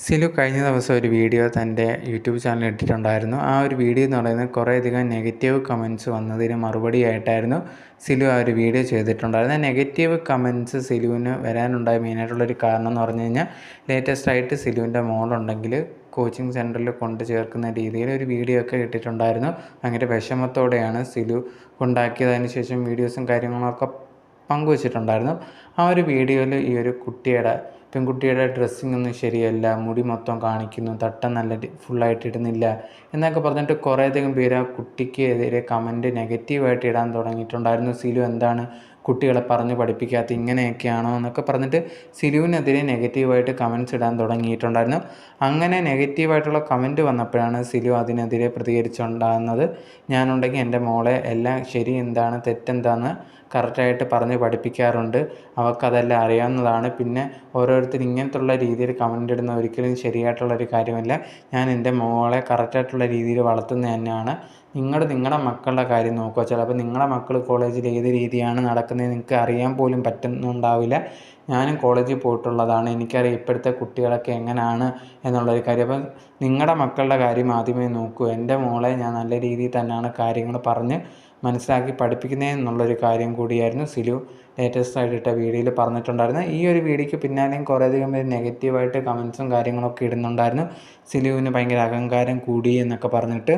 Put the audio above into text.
സിലു കഴിഞ്ഞ ദിവസം ഒരു വീഡിയോ തൻ്റെ യൂട്യൂബ് ചാനലിൽ ഇട്ടിട്ടുണ്ടായിരുന്നു. ആ ഒരു വീഡിയോ എന്ന് പറയുന്നത് കുറേയധികം നെഗറ്റീവ് കമൻറ്റ്സ് വന്നതിന് മറുപടിയായിട്ടായിരുന്നു സിലു ആ ഒരു വീഡിയോ ചെയ്തിട്ടുണ്ടായിരുന്നത്. നെഗറ്റീവ് കമൻറ്റ്സ് സിലുവിന് വരാനുണ്ടായ മെയിനായിട്ടുള്ളൊരു കാരണം എന്ന് പറഞ്ഞു കഴിഞ്ഞാൽ, ലേറ്റസ്റ്റായിട്ട് സിലുവിൻ്റെ മോളുണ്ടെങ്കിൽ കോച്ചിങ് സെൻറ്ററിൽ കൊണ്ട് ചേർക്കുന്ന രീതിയിൽ ഒരു വീഡിയോ ഒക്കെ ഇട്ടിട്ടുണ്ടായിരുന്നു. ഭയങ്കര വിഷമത്തോടെയാണ് സിലു കൊണ്ടാക്കിയതിന് ശേഷം വീഡിയോസും കാര്യങ്ങളൊക്കെ പങ്കുവച്ചിട്ടുണ്ടായിരുന്നു. ആ ഒരു വീഡിയോയിൽ ഈ ഒരു പെൺകുട്ടിയുടെ ഡ്രസ്സിങ് ഒന്നും ശരിയല്ല, മുടി മൊത്തം കാണിക്കുന്നു, തട്ടം നല്ല ഫുള്ളായിട്ട് ഇടുന്നില്ല എന്നൊക്കെ പറഞ്ഞിട്ട് കുറേയധികം പേര് ആ കുട്ടിക്ക് എതിരെ കമൻറ്റ് നെഗറ്റീവായിട്ട് ഇടാൻ തുടങ്ങിയിട്ടുണ്ടായിരുന്നു. സിലു എന്താണ് കുട്ടികളെ പറഞ്ഞ് പഠിപ്പിക്കാത്ത, ഇങ്ങനെയൊക്കെയാണോ എന്നൊക്കെ പറഞ്ഞിട്ട് സിലുവിനെതിരെ നെഗറ്റീവായിട്ട് കമൻറ്റ്സ് ഇടാൻ തുടങ്ങിയിട്ടുണ്ടായിരുന്നു. അങ്ങനെ നെഗറ്റീവായിട്ടുള്ള കമൻറ്റ് വന്നപ്പോഴാണ് സിലു അതിനെതിരെ പ്രതികരിച്ചുണ്ടാകുന്നത്. ഞാനുണ്ടെങ്കിൽ എൻ്റെ മോളെ എല്ലാം ശരി എന്താണ് തെറ്റെന്താണെന്ന് കറക്റ്റായിട്ട് പറഞ്ഞ് പഠിപ്പിക്കാറുണ്ട്, അവൾക്കതെല്ലാം അറിയാവുന്നതാണ്. പിന്നെ ഓരോരുത്തർ ഇങ്ങനത്തുള്ള രീതിയിൽ കമൻ്റ് ഇടുന്ന ഒരിക്കലും ശരിയായിട്ടുള്ളൊരു കാര്യമല്ല. ഞാൻ എൻ്റെ മോളെ കറക്റ്റായിട്ടുള്ള രീതിയിൽ വളർത്തുന്നത് തന്നെയാണ്. നിങ്ങളുടെ മക്കളുടെ കാര്യം നോക്കുക. ചിലപ്പോൾ നിങ്ങളുടെ മക്കൾ കോളേജിൽ ഏത് രീതിയാണ് നടക്കുന്നത് നിങ്ങൾക്ക് അറിയാൻ പോലും പറ്റുന്നുണ്ടാവില്ല. ഞാനും കോളേജിൽ പോയിട്ടുള്ളതാണ്, എനിക്കറിയാം ഇപ്പോഴത്തെ കുട്ടികളൊക്കെ എങ്ങനെയാണ് എന്നുള്ളൊരു കാര്യം. അപ്പം നിങ്ങളുടെ മക്കളുടെ കാര്യം ആദ്യമേ നോക്കൂ. എൻ്റെ മോളെ ഞാൻ നല്ല രീതിയിൽ തന്നെയാണ് കാര്യങ്ങൾ പറഞ്ഞ് മനസ്സിലാക്കി പഠിപ്പിക്കുന്നത് എന്നുള്ളൊരു കാര്യം കൂടിയായിരുന്നു സിലു ലേറ്റസ്റ്റായിട്ട് ഇട്ട വീഡിയോയിൽ പറഞ്ഞിട്ടുണ്ടായിരുന്നത്. ഈ ഒരു വീഡിയോയ്ക്ക് പിന്നാലെയും കുറേയധികം പേര് നെഗറ്റീവായിട്ട് കമൻറ്റ്സും കാര്യങ്ങളൊക്കെ ഇടുന്നുണ്ടായിരുന്നു. സിലുവിന് ഭയങ്കര അഹങ്കാരം കൂടി എന്നൊക്കെ പറഞ്ഞിട്ട്.